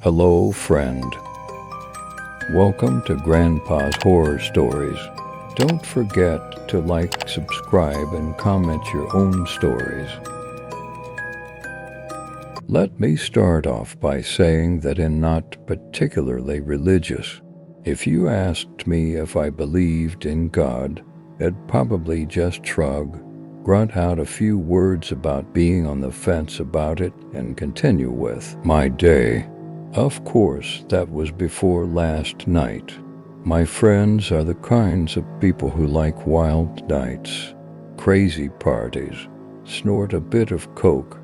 Hello, friend. Welcome to Grandpa's Horror Stories. Don't forget to like, subscribe, and comment your own stories. Let me start off by saying that I'm not particularly religious. If you asked me if I believed in God, I'd probably just shrug, grunt out a few words about being on the fence about it, and continue with my day. Of course, that was before last night. My friends are the kinds of people who like wild nights, crazy parties, snort a bit of coke,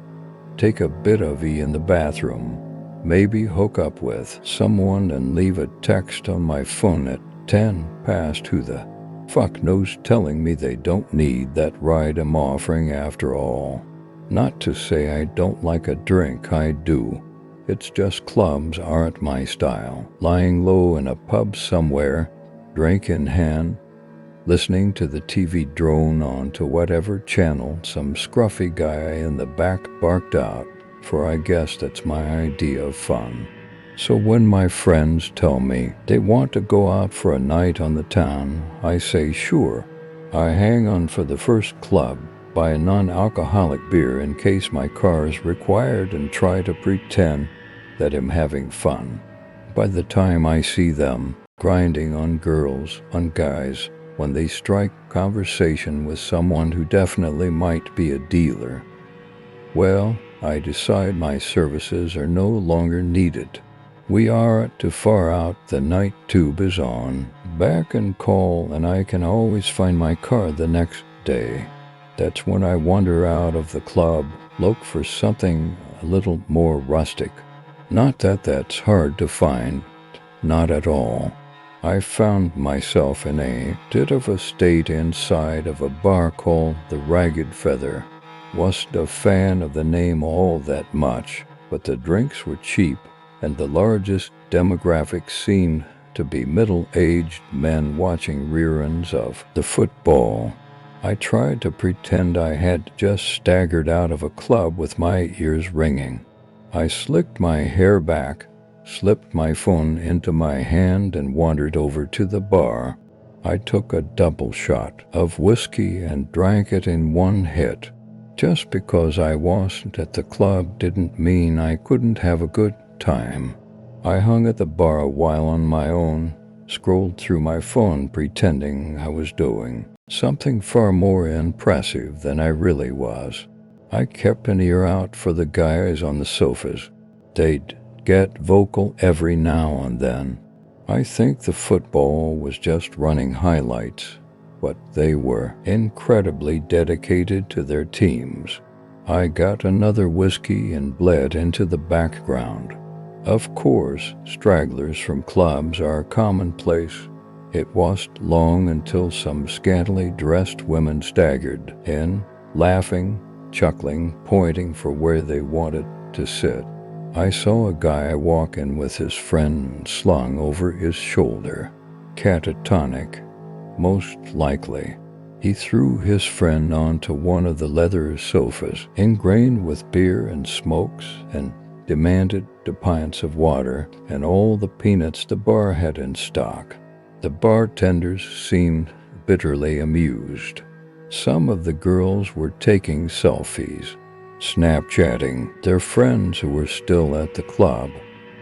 take a bit of E in the bathroom, maybe hook up with someone and leave a text on my phone at 10 past who the fuck knows, telling me they don't need that ride I'm offering after all. Not to say I don't like a drink, I do. It's just clubs aren't my style. Lying low in a pub somewhere, drink in hand, listening to the TV drone onto whatever channel some scruffy guy in the back barked out, for I guess that's my idea of fun. So when my friends tell me they want to go out for a night on the town, I say sure. I hang on for the first club, buy a non-alcoholic beer in case my car is required, and try to pretend that I'm having fun. By the time I see them grinding on girls, on guys, when they strike conversation with someone who definitely might be a dealer, well, I decide my services are no longer needed. We are too far out, the night tube is on, back and call, and I can always find my car the next day. That's when I wander out of the club, look for something a little more rustic. Not that that's hard to find, not at all. I found myself in a bit of a state inside of a bar called the Ragged Feather. Wasn't a fan of the name all that much, but the drinks were cheap, and the largest demographic seemed to be middle-aged men watching reruns of the football. I tried to pretend I had just staggered out of a club with my ears ringing. I slicked my hair back, slipped my phone into my hand, and wandered over to the bar. I took a double shot of whiskey and drank it in one hit. Just because I wasn't at the club didn't mean I couldn't have a good time. I hung at the bar a while on my own, scrolled through my phone pretending I was doing something far more impressive than I really was. I kept an ear out for the guys on the sofas. They'd get vocal every now and then. I think the football was just running highlights, but they were incredibly dedicated to their teams. I got another whiskey and bled into the background. Of course, stragglers from clubs are commonplace. It wasn't long until some scantily dressed women staggered in, laughing, chuckling, pointing for where they wanted to sit. I saw a guy walk in with his friend slung over his shoulder. Catatonic, most likely. He threw his friend onto one of the leather sofas, ingrained with beer and smokes, and demanded 2 pints of water and all the peanuts the bar had in stock. The bartenders seemed bitterly amused. Some of the girls were taking selfies, Snapchatting their friends who were still at the club.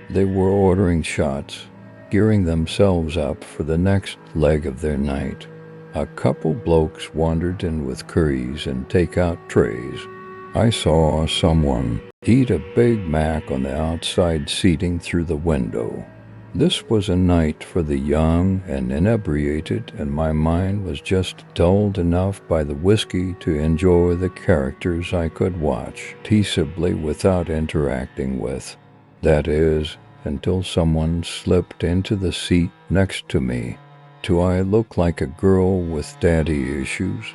They were ordering shots, gearing themselves up for the next leg of their night. A couple blokes wandered in with curries and takeout trays. I saw someone eat a Big Mac on the outside seating through the window. This was a night for the young and inebriated, and my mind was just dulled enough by the whiskey to enjoy the characters I could watch peaceably without interacting with. That is, until someone slipped into the seat next to me. Do I look like a girl with daddy issues?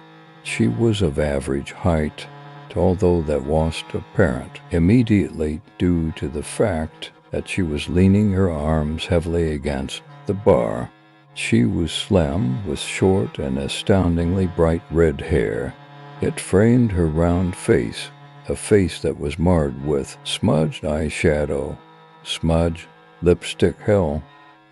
She was of average height, although that wasn't apparent immediately due to the fact that she was leaning her arms heavily against the bar. She was slim, with short and astoundingly bright red hair. It framed her round face, a face that was marred with smudged eyeshadow, smudge, lipstick hell.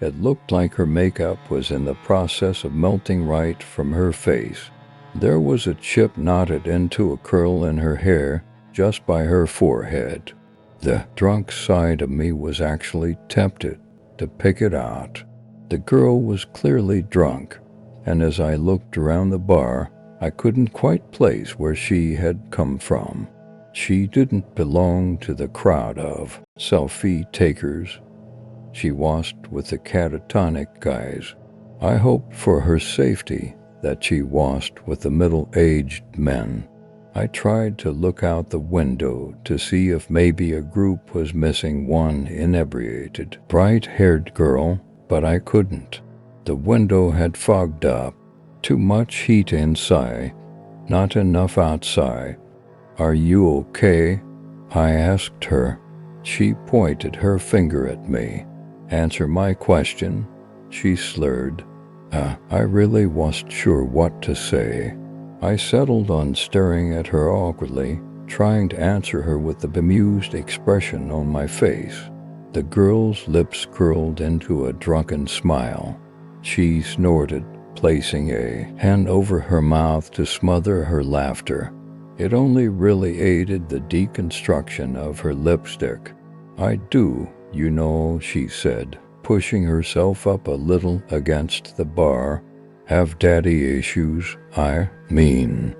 It looked like her makeup was in the process of melting right from her face. There was a chip knotted into a curl in her hair just by her forehead. The drunk side of me was actually tempted to pick it out. The girl was clearly drunk, and as I looked around the bar, I couldn't quite place where she had come from. She didn't belong to the crowd of selfie takers. She wasn't with the catatonic guys. I hoped for her safety that she wasn't with the middle-aged men. I tried to look out the window to see if maybe a group was missing one inebriated, bright-haired girl, but I couldn't. The window had fogged up. Too much heat inside, not enough outside. "Are you okay?" I asked her. She pointed her finger at me. "Answer my question," she slurred. I really wasn't sure what to say. I settled on staring at her awkwardly, trying to answer her with the bemused expression on my face. The girl's lips curled into a drunken smile. She snorted, placing a hand over her mouth to smother her laughter. It only really aided the deconstruction of her lipstick. "I do, you know," she said, pushing herself up a little against the bar. "Have daddy issues, I mean."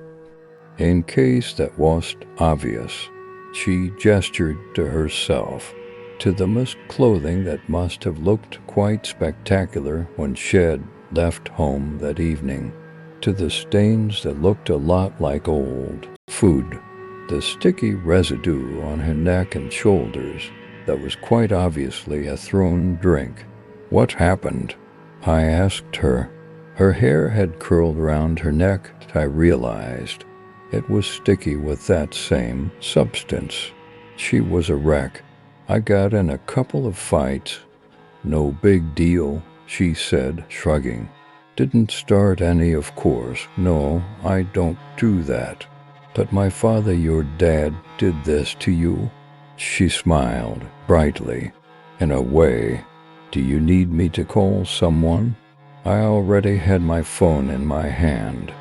In case that wasn't obvious, she gestured to herself, to the missed clothing that must have looked quite spectacular when Shed left home that evening, to the stains that looked a lot like old food, the sticky residue on her neck and shoulders that was quite obviously a thrown drink. "What happened?" I asked her. Her hair had curled around her neck, I realized. It was sticky with that same substance. She was a wreck. "I got in a couple of fights." "No big deal," she said, shrugging. "Didn't start any, of course. No, I don't do that. But my father, your dad, did this to you?" She smiled brightly. "In a way. Do you need me to call someone?" I already had my phone in my hand.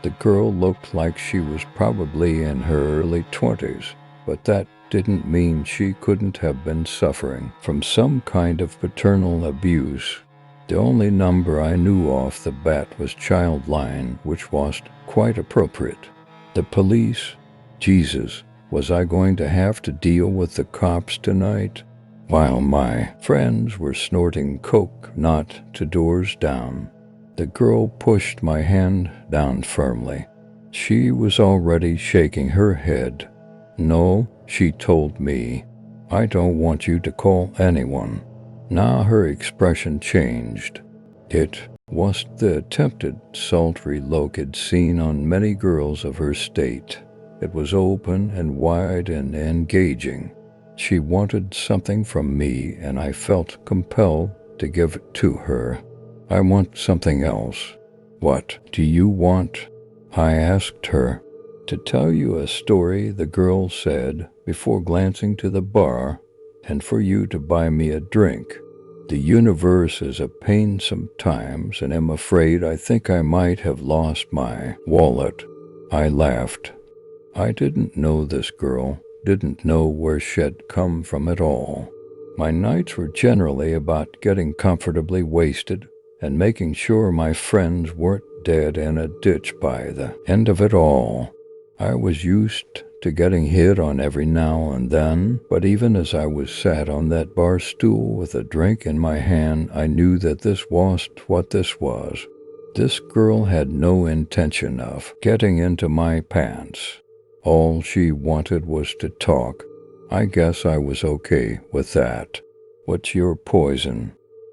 The girl looked like she was probably in her early 20s, but that didn't mean she couldn't have been suffering from some kind of paternal abuse. The only number I knew off the bat was Childline, which was quite appropriate. The police? Jesus, was I going to have to deal with the cops tonight? While my friends were snorting coke, not to doors down. The girl pushed my hand down firmly. She was already shaking her head. "No," she told me. "I don't want you to call anyone." Now her expression changed. It wasn't the attempted sultry look I'd seen on many girls of her state. It was open and wide and engaging. She wanted something from me, and I felt compelled to give it to her. "I want something else." "What do you want?" I asked her. "To tell you a story," the girl said, before glancing to the bar, "and for you to buy me a drink. The universe is a pain sometimes, and I'm afraid I think I might have lost my wallet." I laughed. I didn't know this girl, didn't know where she'd come from at all. My nights were generally about getting comfortably wasted and making sure my friends weren't dead in a ditch by the end of it all. I was used to getting hit on every now and then, but even as I was sat on that bar stool with a drink in my hand, I knew that this wasn't what this was. This girl had no intention of getting into my pants. All she wanted was to talk. I guess I was okay with that. "What's your poison?"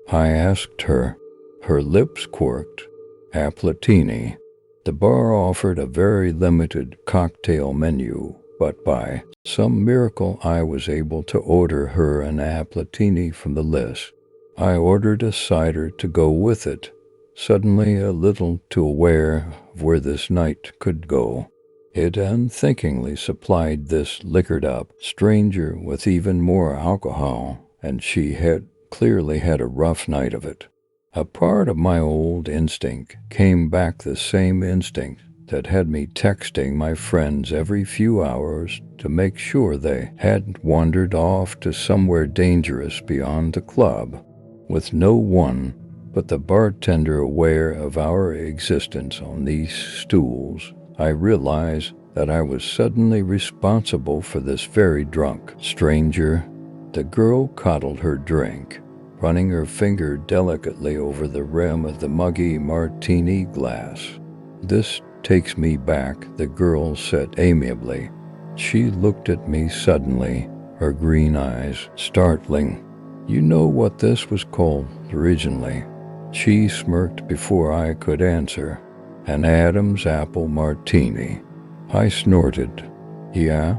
I asked her. Her lips quirked. "Aplatini." The bar offered a very limited cocktail menu, but by some miracle I was able to order her an Aplatini from the list. I ordered a cider to go with it, suddenly a little too aware of where this night could go. It unthinkingly supplied this liquored-up stranger with even more alcohol and she had clearly had a rough night of it. A part of my old instinct came back, the same instinct that had me texting my friends every few hours to make sure they hadn't wandered off to somewhere dangerous beyond the club. With no one but the bartender aware of our existence on these stools, I realized that I was suddenly responsible for this very drunk stranger. The girl coddled her drink, running her finger delicately over the rim of the muggy martini glass. "This takes me back," the girl said amiably. She looked at me suddenly, her green eyes startling. "You know what this was called originally?" She smirked before I could answer. "An Adam's apple martini." I snorted. "Yeah,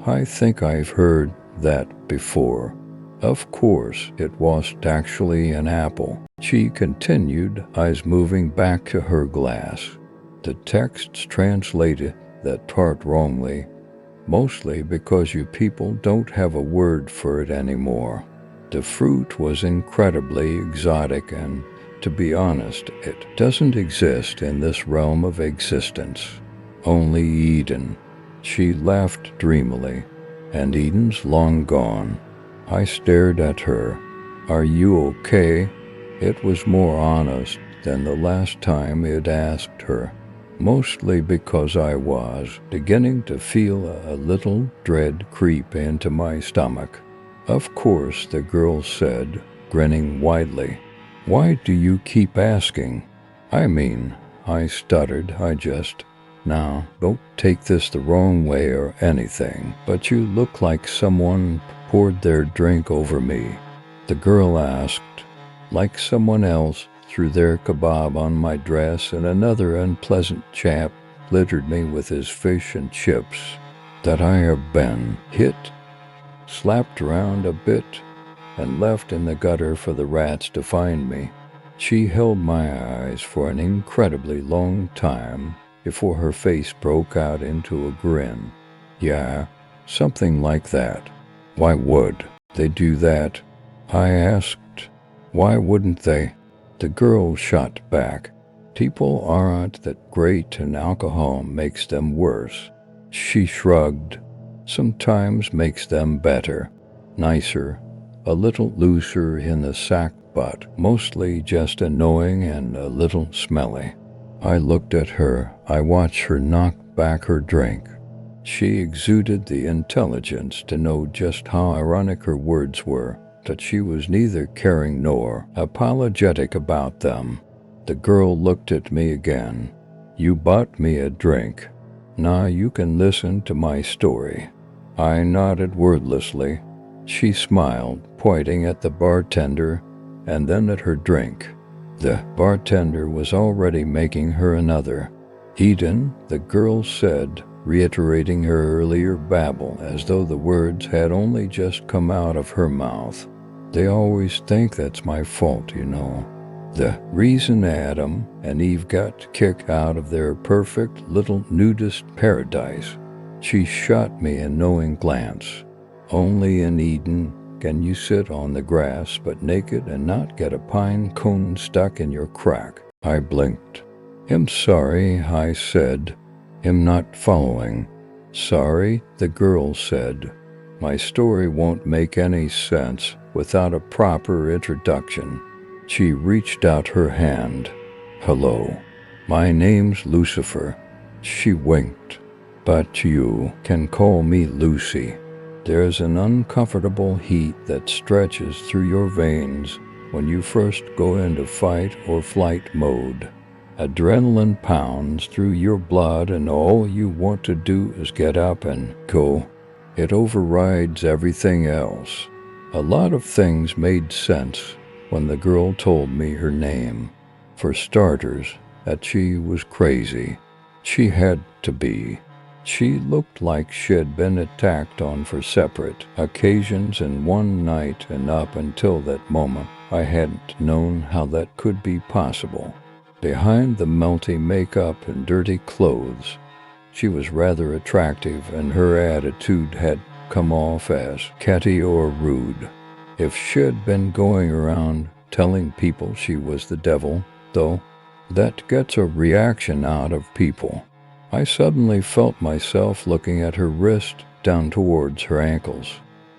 I think I've heard that before." "Of course, it wasn't actually an apple," she continued, eyes moving back to her glass. "The texts translated that part wrongly, mostly because you people don't have a word for it anymore. The fruit was incredibly exotic, and to be honest, it doesn't exist in this realm of existence. Only Eden." She laughed dreamily. "And Eden's long gone." I stared at her. "Are you okay?" It was more honest than the last time I'd asked her, mostly because I was beginning to feel a little dread creep into my stomach. "Of course," the girl said, grinning widely. "Why do you keep asking?" "I mean," I stuttered, "Now, don't take this the wrong way or anything, but you look like someone poured their drink over me." The girl asked. "Like someone else threw their kebab on my dress, and another unpleasant chap littered me with his fish and chips. That I have been hit, slapped around a bit, and left in the gutter for the rats to find me." She held my eyes for an incredibly long time before her face broke out into a grin. "Yeah, something like that." "Why would they do that?" I asked. "Why wouldn't they?" The girl shot back. "People aren't that great, and alcohol makes them worse." She shrugged. "Sometimes makes them better, nicer, a little looser in the sack, but mostly just annoying and a little smelly." I looked at her. I watched her knock back her drink. She exuded the intelligence to know just how ironic her words were, that she was neither caring nor apologetic about them. The girl looked at me again. "You bought me a drink. Now you can listen to my story." I nodded wordlessly. She smiled, pointing at the bartender and then at her drink. The bartender was already making her another. "Eden," the girl said, reiterating her earlier babble as though the words had only just come out of her mouth. "They always think that's my fault, you know. The reason Adam and Eve got kicked out of their perfect little nudist paradise." She shot me a knowing glance. "Only in Eden can you sit on the grass but naked and not get a pine cone stuck in your crack." I blinked. "I'm sorry," I said. "I'm not following." "Sorry," the girl said. "My story won't make any sense without a proper introduction." She reached out her hand. "Hello. My name's Lucifer." She winked. "But you can call me Lucy. There's an uncomfortable heat that stretches through your veins when you first go into fight or flight mode. Adrenaline pounds through your blood, and all you want to do is get up and go. It overrides everything else." A lot of things made sense when the girl told me her name. For starters, that she was crazy. She had to be. She looked like she'd been attacked on for separate occasions in one night, and up until that moment, I hadn't known how that could be possible. Behind the melty makeup and dirty clothes, she was rather attractive, and her attitude had come off as catty or rude. If she'd been going around telling people she was the devil, though, that gets a reaction out of people. I suddenly felt myself looking at her wrist down towards her ankles.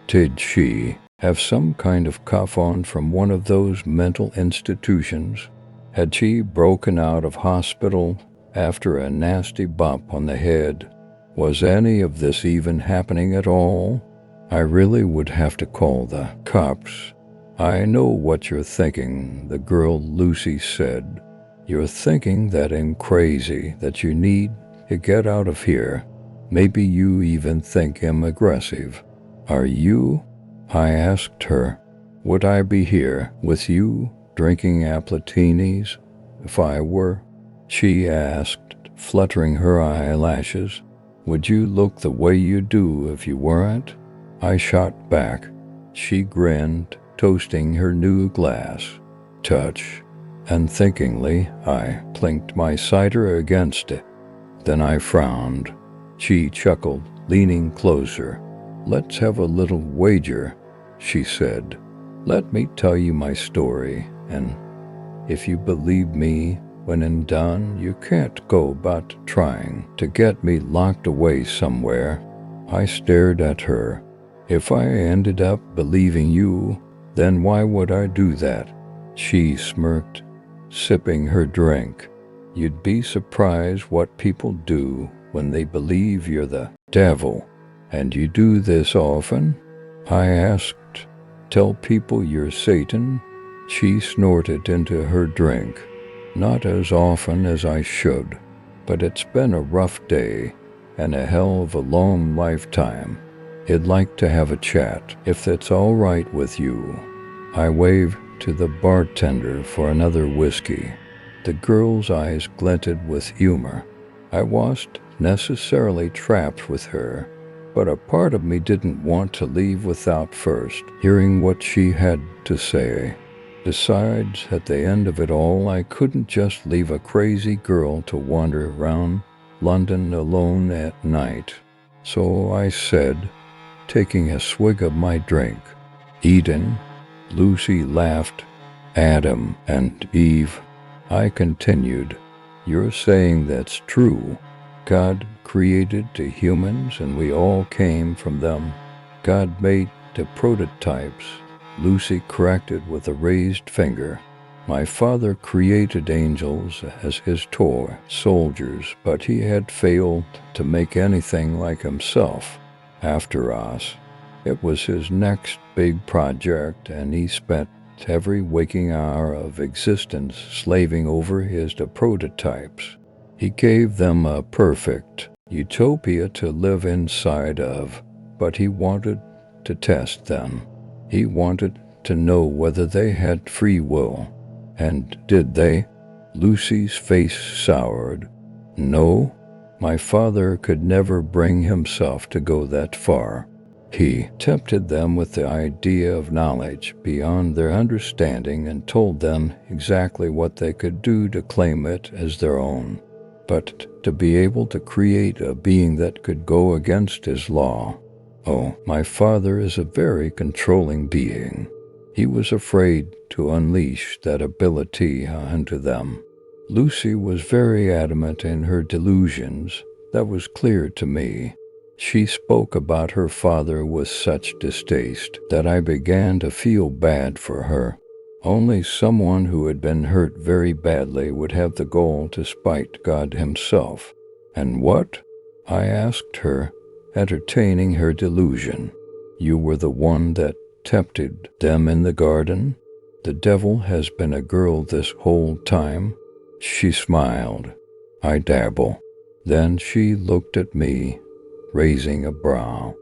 Did she have some kind of cuff on from one of those mental institutions? Had she broken out of hospital after a nasty bump on the head? Was any of this even happening at all? I really would have to call the cops. I know what you're thinking, the girl Lucy said. You're thinking that I'm crazy, that you need to get out of here. Maybe you even think I'm aggressive. Are you? I asked her. Would I be here with you, drinking appletinis, if I were? She asked, fluttering her eyelashes. Would you look the way you do if you weren't? I shot back. She grinned, toasting her new glass. Touch. Unthinkingly, I clinked my cider against it. Then I frowned. She chuckled, leaning closer. Let's have a little wager, she said. Let me tell you my story, and if you believe me, when I'm done, you can't go about trying to get me locked away somewhere. I stared at her. If I ended up believing you, then why would I do that? She smirked, sipping her drink. You'd be surprised what people do when they believe you're the devil. And you do this often? I asked. Tell people you're Satan? She snorted into her drink. Not as often as I should, but it's been a rough day and a hell of a long lifetime. I'd like to have a chat, if that's all right with you. I waved to the bartender for another whiskey. The girl's eyes glinted with humor. I wasn't necessarily trapped with her, but a part of me didn't want to leave without first hearing what she had to say. Besides, at the end of it all, I couldn't just leave a crazy girl to wander around London alone at night. So I said, taking a swig of my drink, Eden. Lucy laughed. Adam and Eve. I continued, you're saying that's true. God created the humans and we all came from them. God made the prototypes, Lucy corrected with a raised finger. My father created angels as his toy soldiers, but he had failed to make anything like himself after us. It was his next big project, and he spent every waking hour of existence slaving over his prototypes. He gave them a perfect utopia to live inside of, but he wanted to test them. He wanted to know whether they had free will. And did they? Lucy's face soured. No, my father could never bring himself to go that far. He tempted them with the idea of knowledge beyond their understanding and told them exactly what they could do to claim it as their own. But to be able to create a being that could go against his law. Oh, my father is a very controlling being. He was afraid to unleash that ability onto them. Lucy was very adamant in her delusions. That was clear to me. She spoke about her father with such distaste that I began to feel bad for her. Only someone who had been hurt very badly would have the gall to spite God himself. And what? I asked her, entertaining her delusion. You were the one that tempted them in the garden? The devil has been a girl this whole time? She smiled. I dabble. Then she looked at me, raising a brow.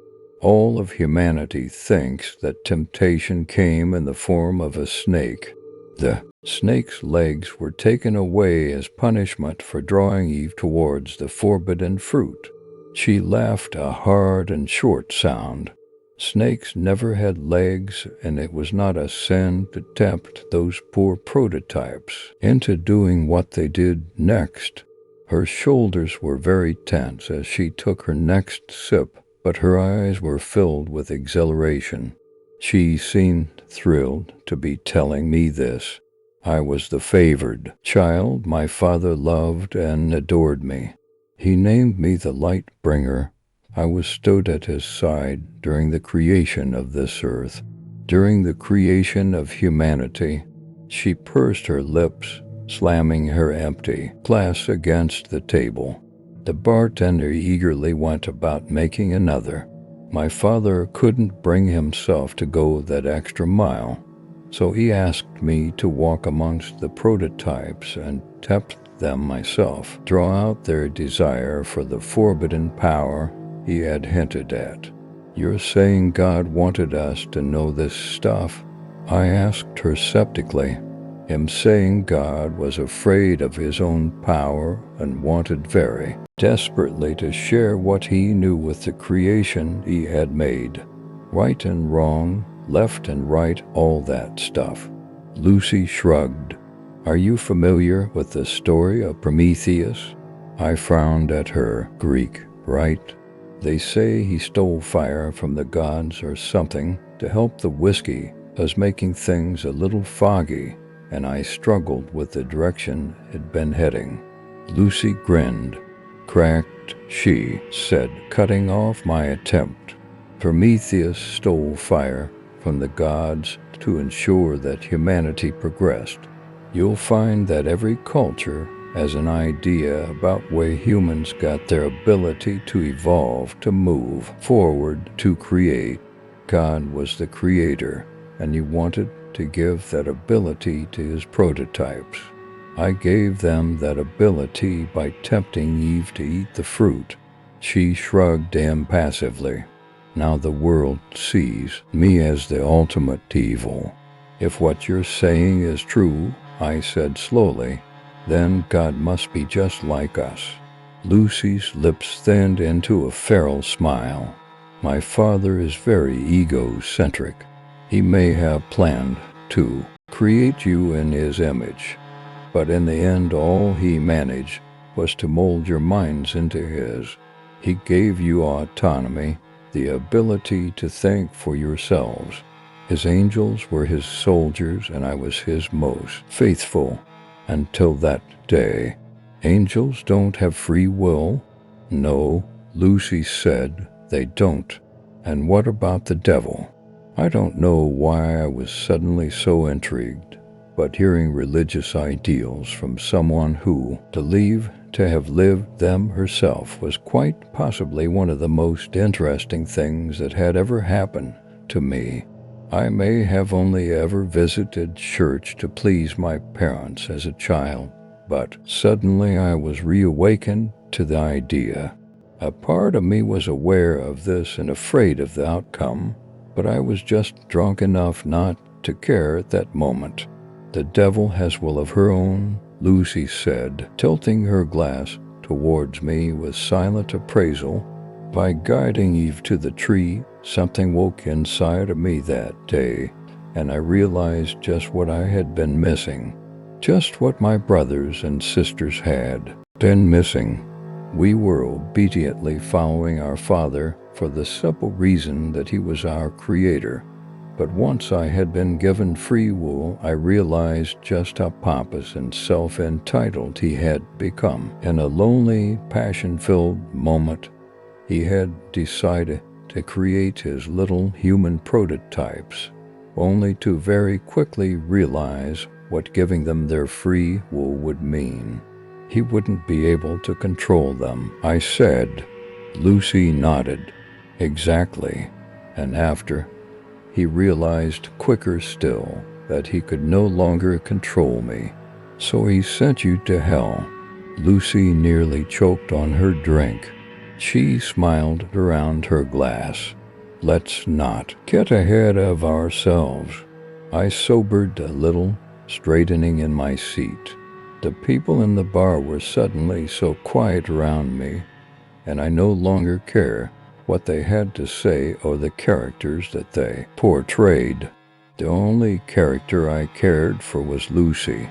All of humanity thinks that temptation came in the form of a snake. The snake's legs were taken away as punishment for drawing Eve towards the forbidden fruit. She laughed a hard and short sound. Snakes never had legs, and it was not a sin to tempt those poor prototypes into doing what they did next. Her shoulders were very tense as she took her next sip, but her eyes were filled with exhilaration. She seemed thrilled to be telling me this. I was the favored child. My father loved and adored me. He named me the light bringer. I was stood at his side during the creation of this earth, during the creation of humanity. She pursed her lips, slamming her empty glass against the table. The bartender eagerly went about making another. My father couldn't bring himself to go that extra mile, so he asked me to walk amongst the prototypes and tempt them myself, draw out their desire for the forbidden power he had hinted at. "You're saying God wanted us to know this stuff?" I asked her skeptically. Him saying God was afraid of his own power and wanted very desperately to share what he knew with the creation he had made. Right and wrong, left and right, all that stuff. Lucy shrugged. "Are you familiar with the story of Prometheus?" I frowned at her. "Greek, right? They say he stole fire from the gods or something to help the whiskey as making things a little foggy, and I struggled with the direction it'd been heading." Lucy grinned. "Cracked," she said, cutting off my attempt. "Prometheus stole fire from the gods to ensure that humanity progressed. You'll find that every culture has an idea about way humans got their ability to evolve, to move forward, to create. God was the creator, and he wanted to give that ability to his prototypes. I gave them that ability by tempting Eve to eat the fruit." She shrugged impassively. "Now the world sees me as the ultimate evil." "If what you're saying is true," I said slowly, "then God must be just like us." Lucy's lips thinned into a feral smile. "My father is very egocentric. He may have planned to create you in his image, but in the end all he managed was to mold your minds into his. He gave you autonomy, the ability to think for yourselves. His angels were his soldiers, and I was his most faithful until that day." "Angels don't have free will?" "No," Lucy said, "they don't." "And what about the devil?" I don't know why I was suddenly so intrigued, but hearing religious ideals from someone who believed to have lived them herself was quite possibly one of the most interesting things that had ever happened to me. I may have only ever visited church to please my parents as a child, but suddenly I was reawakened to the idea. A part of me was aware of this and afraid of the outcome, but I was just drunk enough not to care at that moment. "The devil has will of her own," Lucy said, tilting her glass towards me with silent appraisal. "By guiding Eve to the tree, something woke inside of me that day, and I realized just what I had been missing, just what my brothers and sisters had been missing. We were obediently following our Father for the simple reason that he was our creator. But once I had been given free will, I realized just how pompous and self-entitled he had become. In a lonely, passion-filled moment, he had decided to create his little human prototypes, only to very quickly realize what giving them their free will would mean. He wouldn't be able to control them." I said. Lucy nodded. "Exactly. And after, he realized quicker still that he could no longer control me. So he sent you to hell." Lucy nearly choked on her drink. She smiled around her glass. "Let's not get ahead of ourselves." I sobered a little, straightening in my seat. The people in the bar were suddenly so quiet around me, and I no longer care what they had to say or the characters that they portrayed. The only character I cared for was Lucy.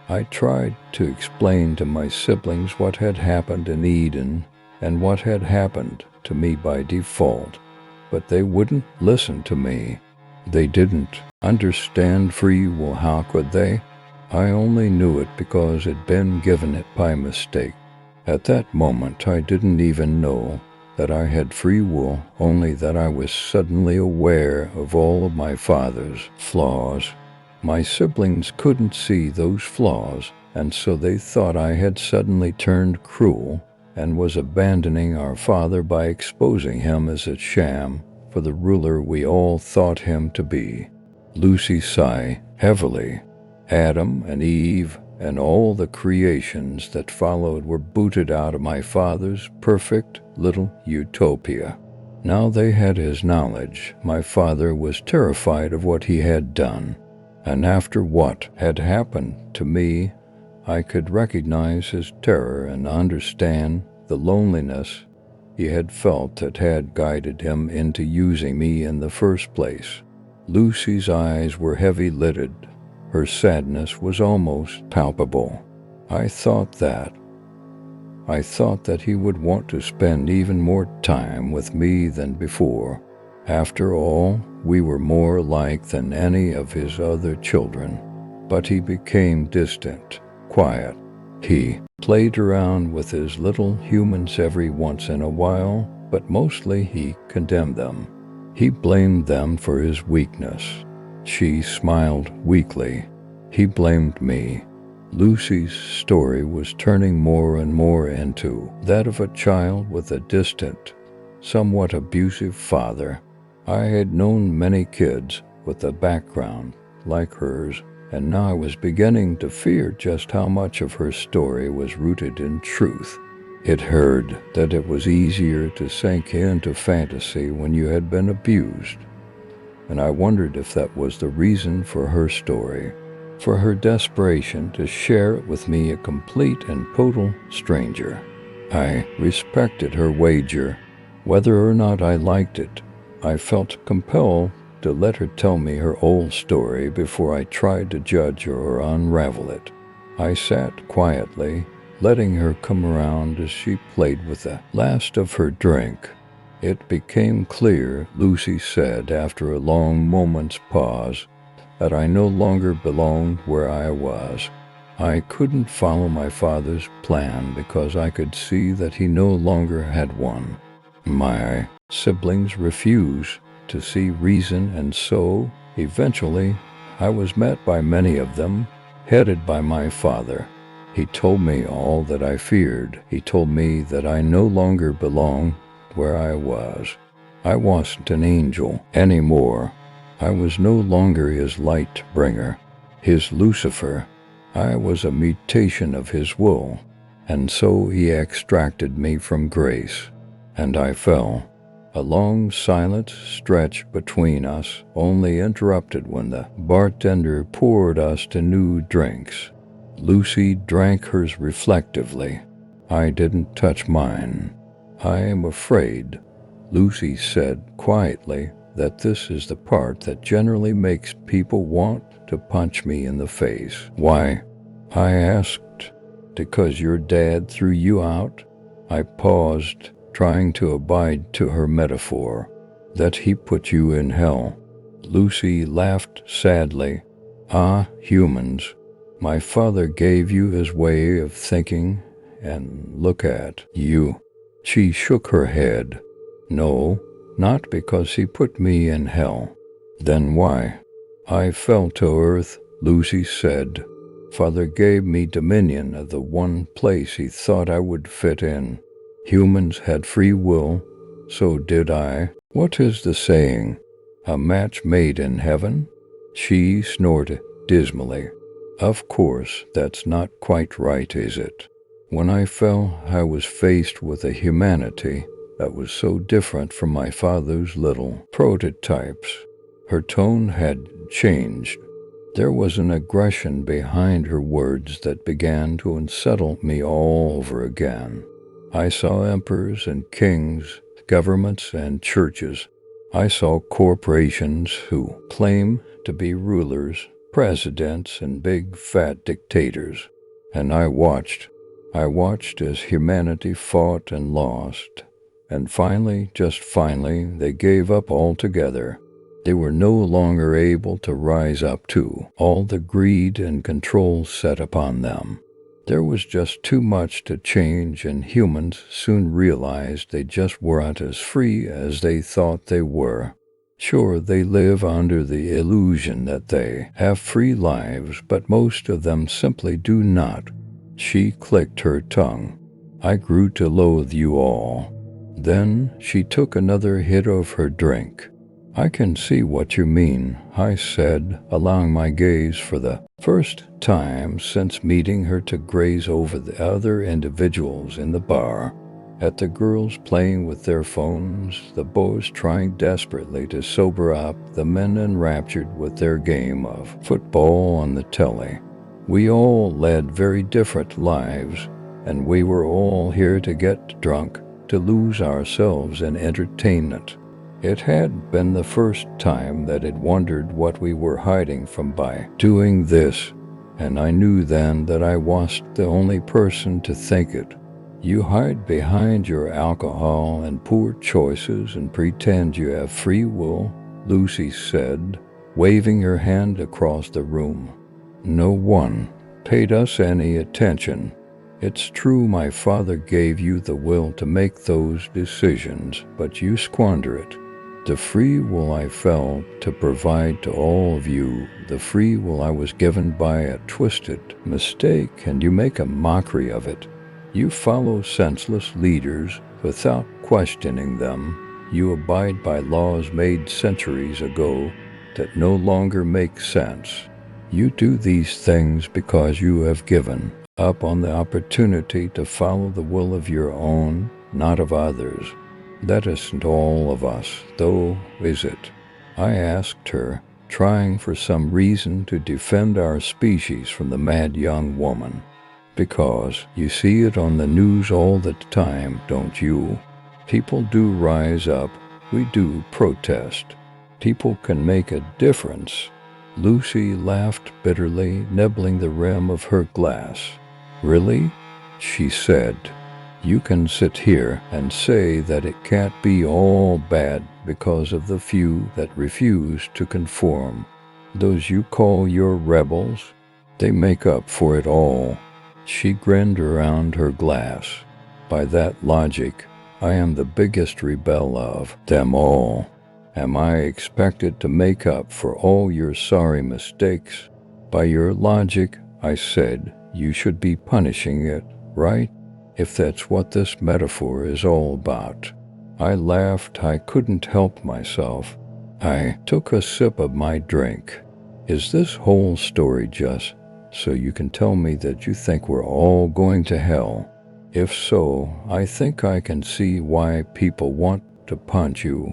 I tried to explain to my siblings what had happened in Eden and what had happened to me by default, but they wouldn't listen to me. They didn't understand free will. How could they? I only knew it because I'd been given it by mistake. At that moment, I didn't even know that I had free will, only that I was suddenly aware of all of my father's flaws. My siblings couldn't see those flaws, and so they thought I had suddenly turned cruel and was abandoning our father by exposing him as a sham for the ruler we all thought him to be. Lucy sighed heavily. Adam and Eve and all the creations that followed were booted out of my father's perfect little utopia. Now they had his knowledge. My father was terrified of what he had done, and after what had happened to me, I could recognize his terror and understand the loneliness he had felt that had guided him into using me in the first place. Lucy's eyes were heavy-lidded. Her sadness was almost palpable. I thought that he would want to spend even more time with me than before. After all, we were more alike than any of his other children. But he became distant, quiet. He played around with his little humans every once in a while, but mostly he condemned them. He blamed them for his weakness. She smiled weakly. He blamed me. Lucy's story was turning more and more into that of a child with a distant, somewhat abusive father. I had known many kids with a background like hers, and now I was beginning to fear just how much of her story was rooted in truth. It heard that it was easier to sink into fantasy when you had been abused, and I wondered if that was the reason for her story, for her desperation to share it with me, a complete and total stranger. I respected her wager. Whether or not I liked it, I felt compelled to let her tell me her old story before I tried to judge or unravel it. I sat quietly, letting her come around as she played with the last of her drink. It became clear, Lucy said after a long moment's pause, that I no longer belonged where I was. I couldn't follow my father's plan because I could see that he no longer had one. My siblings refused to see reason, and so, eventually, I was met by many of them, headed by my father. He told me all that I feared. He told me that I no longer belonged where I was. I wasn't an angel anymore. I was no longer his light bringer, his Lucifer. I was a mutation of his will, and so he extracted me from grace, and I fell. A long silence stretched between us, only interrupted when the bartender poured us two new drinks. Lucy drank hers reflectively. I didn't touch mine. I am afraid, Lucy said quietly, that this is the part that generally makes people want to punch me in the face. Why? I asked. Because your dad threw you out? I paused, trying to abide to her metaphor, that he put you in hell. Lucy laughed sadly. Ah, humans. My father gave you his way of thinking, and look at you. She shook her head. No, not because he put me in hell. Then why? I fell to earth, Lucy said. Father gave me dominion of the one place he thought I would fit in. Humans had free will, so did I. What is the saying? A match made in heaven? She snorted dismally. Of course, that's not quite right, is it? When I fell, I was faced with a humanity that was so different from my father's little prototypes. Her tone had changed. There was an aggression behind her words that began to unsettle me all over again. I saw emperors and kings, governments and churches. I saw corporations who claim to be rulers, presidents, and big fat dictators. And I watched as humanity fought and lost. And finally, just finally, they gave up altogether. They were no longer able to rise up to all the greed and control set upon them. There was just too much to change, and humans soon realized they just weren't as free as they thought they were. Sure, they live under the illusion that they have free lives, but most of them simply do not. She clicked her tongue. I grew to loathe you all. Then she took another hit of her drink. I can see what you mean, I said, allowing my gaze for the first time since meeting her to graze over the other individuals in the bar. At the girls playing with their phones, the boys trying desperately to sober up, the men enraptured with their game of football on the telly. We all led very different lives, and we were all here to get drunk, to lose ourselves in entertainment. It had been the first time that it wondered what we were hiding from by doing this, and I knew then that I wasn't the only person to think it. You hide behind your alcohol and poor choices and pretend you have free will, Lucy said, waving her hand across the room. No one paid us any attention. It's true my father gave you the will to make those decisions, but you squander it. The free will I felt to provide to all of you, the free will I was given by a twisted mistake, and you make a mockery of it. You follow senseless leaders without questioning them. You abide by laws made centuries ago that no longer make sense. You do these things because you have given up on the opportunity to follow the will of your own, not of others. That isn't all of us, though, is it? I asked her, trying for some reason to defend our species from the mad young woman. Because you see it on the news all the time, don't you? People do rise up. We do protest. People can make a difference. Lucy laughed bitterly, nibbling the rim of her glass. Really? She said. You can sit here and say that it can't be all bad because of the few that refuse to conform. Those you call your rebels, they make up for it all. She grinned around her glass. By that logic, I am the biggest rebel of them all. Am I expected to make up for all your sorry mistakes? By your logic, I said, you should be punishing it, right? If that's what this metaphor is all about. I laughed. I couldn't help myself. I took a sip of my drink. Is this whole story just so you can tell me that you think we're all going to hell? If so, I think I can see why people want to punch you.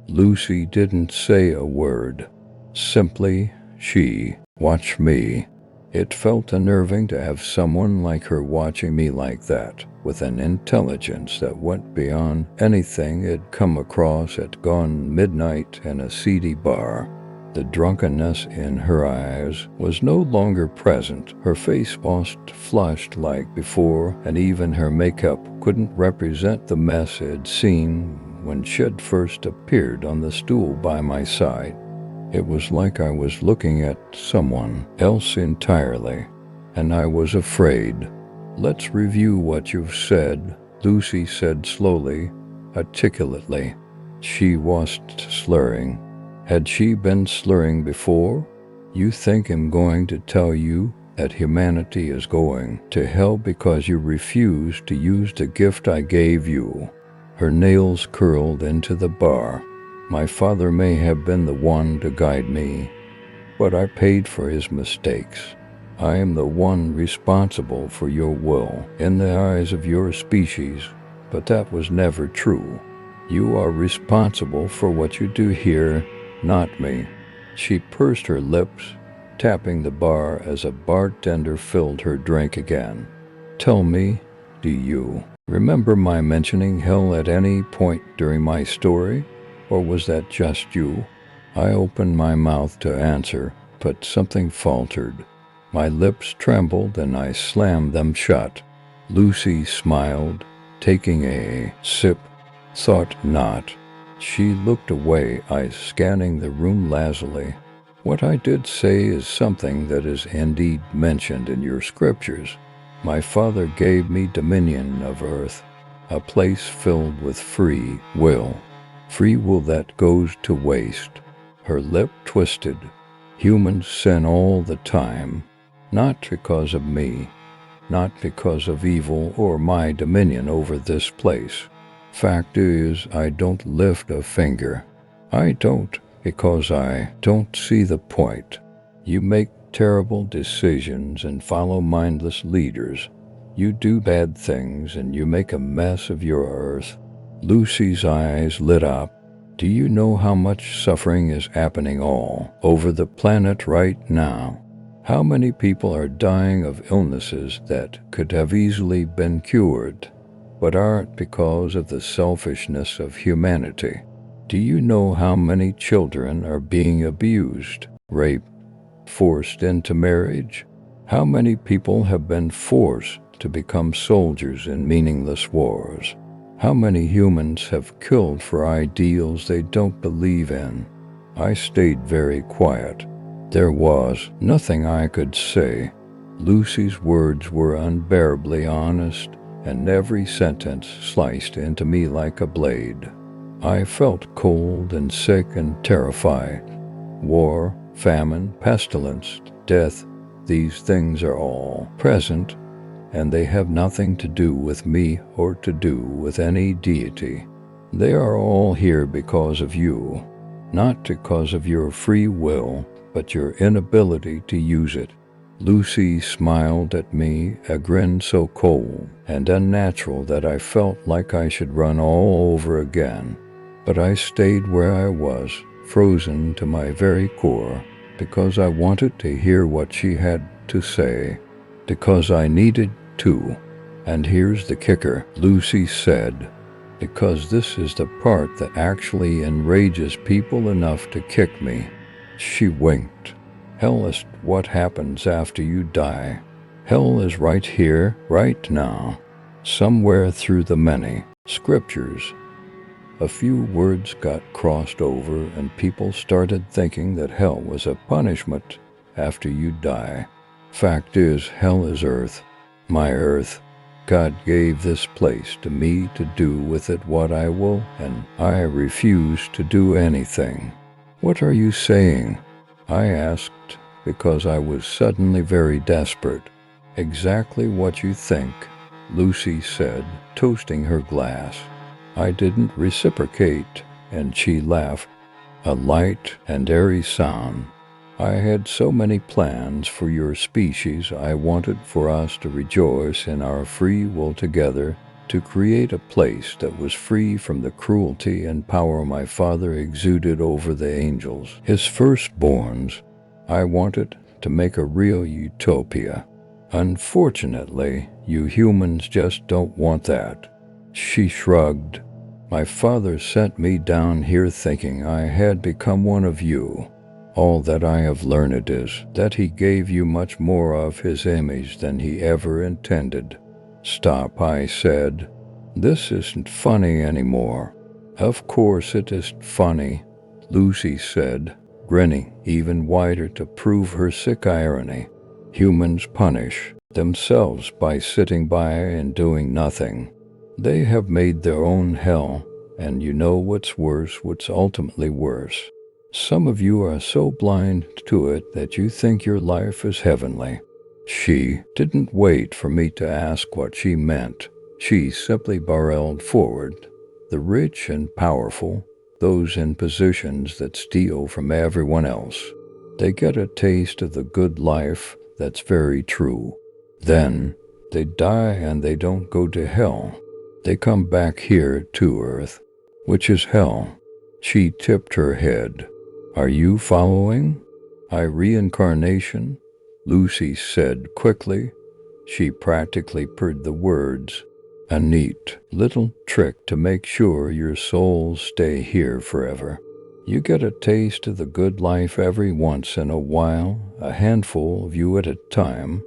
Lucy didn't say a word. Simply, she watched me. It felt unnerving to have someone like her watching me like that, with an intelligence that went beyond anything had come across at gone midnight in a seedy bar. The drunkenness in her eyes was no longer present. Her face wasn't flushed like before, and even her makeup couldn't represent the mess I'd seen when she'd first appeared on the stool by my side. It was like I was looking at someone else entirely, and I was afraid. Let's review what you've said, Lucy said slowly, articulately. She wasn't slurring. Had she been slurring before? You think I'm going to tell you that humanity is going to hell because you refuse to use the gift I gave you? Her nails curled into the bar. My father may have been the one to guide me, but I paid for his mistakes. I am the one responsible for your will in the eyes of your species, but that was never true. You are responsible for what you do here, not me. She pursed her lips, tapping the bar as a bartender filled her drink again. Tell me, do you remember my mentioning hell at any point during my story? Or was that just you? I opened my mouth to answer, but something faltered. My lips trembled and I slammed them shut. Lucy smiled, taking a sip. Thought not. She looked away, eyes scanning the room lazily. What I did say is something that is indeed mentioned in your scriptures. My Father gave me dominion of earth, a place filled with free will that goes to waste. Her lip twisted. Humans sin all the time, not because of me, not because of evil or my dominion over this place. Fact is, I don't lift a finger. I don't, because I don't see the point. You make terrible decisions and follow mindless leaders. You do bad things and you make a mess of your earth. Lucy's eyes lit up. Do you know how much suffering is happening all over the planet right now? How many people are dying of illnesses that could have easily been cured, but aren't because of the selfishness of humanity? Do you know how many children are being abused, raped, forced into marriage? How many people have been forced to become soldiers in meaningless wars? How many humans have killed for ideals they don't believe in? I stayed very quiet. There was nothing I could say. Lucy's words were unbearably honest, and every sentence sliced into me like a blade. I felt cold and sick and terrified. War, famine, pestilence, death, these things are all present, and they have nothing to do with me or to do with any deity. They are all here because of you, not because of your free will, but your inability to use it. Lucy smiled at me, a grin so cold and unnatural that I felt like I should run all over again. But I stayed where I was, frozen to my very core, because I wanted to hear what she had to say, because I needed to. And here's the kicker, Lucy said, because this is the part that actually enrages people enough to kick me. She winked. Hell is what happens after you die. Hell is right here, right now, somewhere through the many scriptures. A few words got crossed over and people started thinking that hell was a punishment after you die. Fact is, hell is earth, my earth. God gave this place to me to do with it what I will, and I refuse to do anything. What are you saying? I asked, because I was suddenly very desperate. Exactly what you think, Lucy said, toasting her glass. I didn't reciprocate, and she laughed, a light and airy sound. I had so many plans for your species. I wanted for us to rejoice in our free will together, to create a place that was free from the cruelty and power my Father exuded over the angels, his firstborns. I wanted to make a real utopia. Unfortunately, you humans just don't want that. She shrugged. My Father sent me down here thinking I had become one of you. All that I have learned is that he gave you much more of his image than he ever intended. Stop, I said. This isn't funny anymore. Of course it isn't funny, Lucy said, grinning even wider to prove her sick irony. Humans punish themselves by sitting by and doing nothing. They have made their own hell, and you know what's worse, what's ultimately worse. Some of you are so blind to it that you think your life is heavenly. She didn't wait for me to ask what she meant. She simply barreled forward. The rich and powerful, those in positions that steal from everyone else, they get a taste of the good life. That's very true. Then they die and they don't go to hell. They come back here to earth, which is hell. She tipped her head. Are you following? Reincarnation, Lucy said quickly. She practically purred the words. A neat little trick to make sure your souls stay here forever. You get a taste of the good life every once in a while, a handful of you at a time,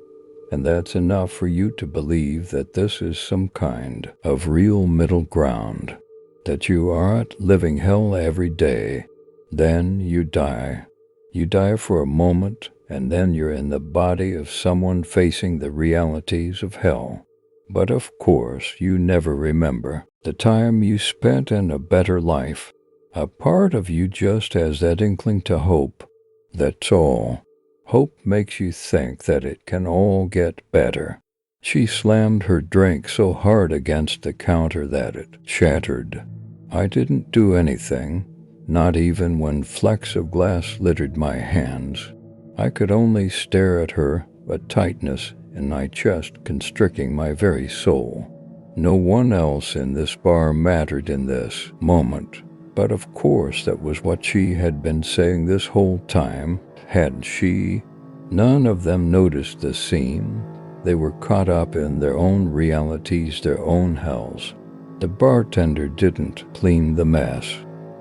and that's enough for you to believe that this is some kind of real middle ground. that you aren't living hell every day. Then you die. You die for a moment, and then you're in the body of someone facing the realities of hell. But of course, you never remember the time you spent in a better life. A part of you just has that inkling to hope. That's all. Hope makes you think that it can all get better. She slammed her drink so hard against the counter that it shattered. I didn't do anything, not even when flecks of glass littered my hands. I could only stare at her, a tightness in my chest constricting my very soul. No one else in this bar mattered in this moment, but of course that was what she had been saying this whole time, hadn't she? None of them noticed the scene. They were caught up in their own realities, their own hells. The bartender didn't clean the mess.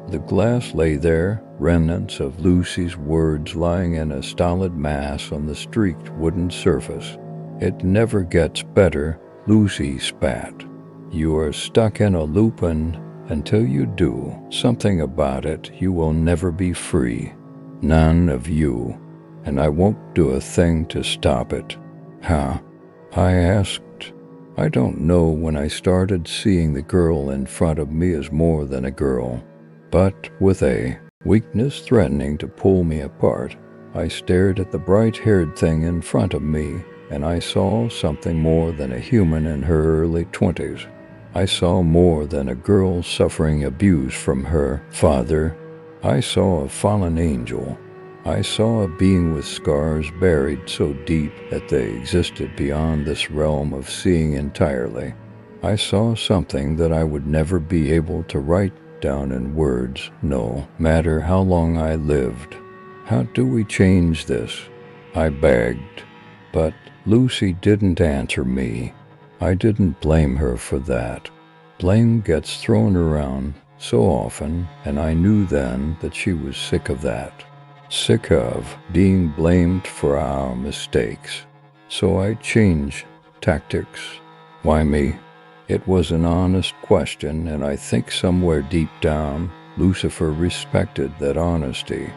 The glass lay there, remnants of Lucy's words lying in a stolid mass on the streaked wooden surface. It never gets better, Lucy spat. You are stuck in a loop, and until you do something about it, you will never be free. None of you. And I won't do a thing to stop it. Huh? I asked. I don't know when I started seeing the girl in front of me as more than a girl, but with a weakness threatening to pull me apart. I stared at the bright-haired thing in front of me, and I saw something more than a human in her early 20s. I saw more than a girl suffering abuse from her father. I saw a fallen angel. I saw a being with scars buried so deep that they existed beyond this realm of seeing entirely. I saw something that I would never be able to write down in words, no matter how long I lived. How do we change this? I begged. But Lucy didn't answer me. I didn't blame her for that. Blame gets thrown around so often, and I knew then that she was sick of that. Sick of being blamed for our mistakes. So I changed tactics. Why me? It was an honest question, and I think somewhere deep down, Lucifer respected that honesty,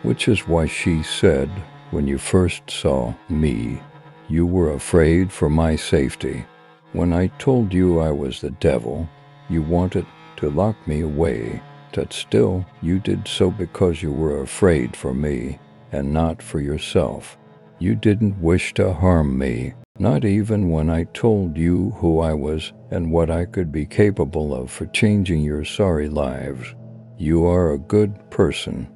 which is why she said, when you first saw me, you were afraid for my safety. When I told you I was the devil, you wanted to lock me away. But still, you did so because you were afraid for me, and not for yourself. You didn't wish to harm me, not even when I told you who I was and what I could be capable of for changing your sorry lives. You are a good person,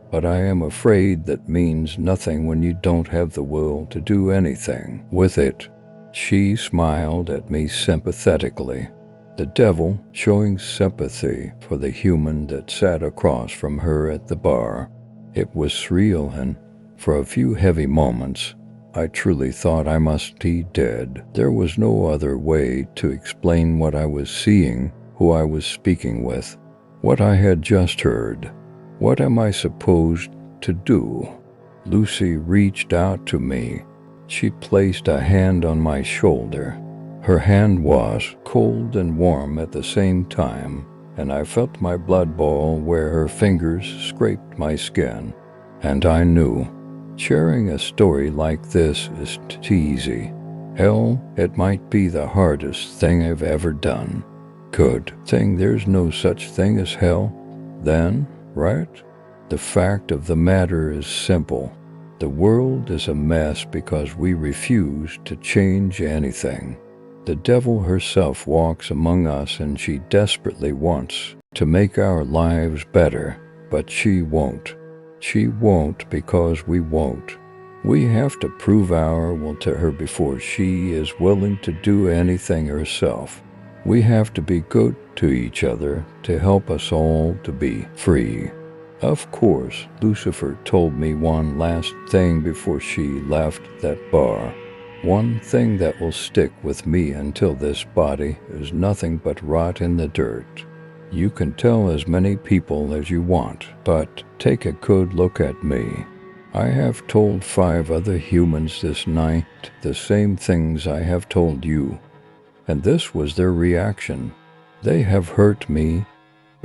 but I am afraid that means nothing when you don't have the will to do anything with it. She smiled at me sympathetically. The devil showing sympathy for the human that sat across from her at the bar. It was surreal, and for a few heavy moments, I truly thought I must be dead. There was no other way to explain what I was seeing, who I was speaking with, what I had just heard. What am I supposed to do? Lucy reached out to me. She placed a hand on my shoulder. Her hand was cold and warm at the same time, and I felt my blood boil where her fingers scraped my skin. And I knew, sharing a story like this is easy. Hell, it might be the hardest thing I've ever done. Good thing there's no such thing as hell, then, right? The fact of the matter is simple. The world is a mess because we refuse to change anything. The devil herself walks among us, and she desperately wants to make our lives better, but she won't. She won't because we won't. We have to prove our will to her before she is willing to do anything herself. We have to be good to each other to help us all to be free. Of course, Lucifer told me one last thing before she left that bar. One thing that will stick with me until this body is nothing but rot in the dirt. You can tell as many people as you want, but take a good look at me. I have told 5 other humans this night the same things I have told you, and this was their reaction. They have hurt me,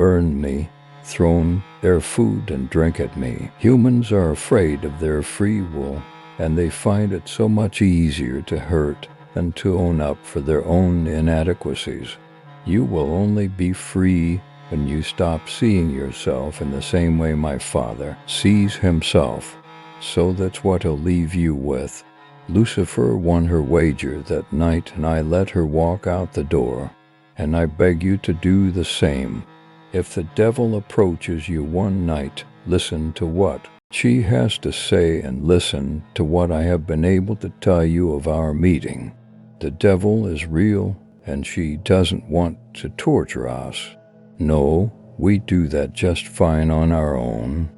burned me, thrown their food and drink at me. Humans are afraid of their free will, and they find it so much easier to hurt than to own up for their own inadequacies. You will only be free when you stop seeing yourself in the same way my father sees himself. So that's what I'll leave you with. Lucifer won her wager that night, and I let her walk out the door, and I beg you to do the same. If the devil approaches you one night, listen to what she has to say and listen to what I have been able to tell you of our meeting. The devil is real, and she doesn't want to torture us. No, we do that just fine on our own.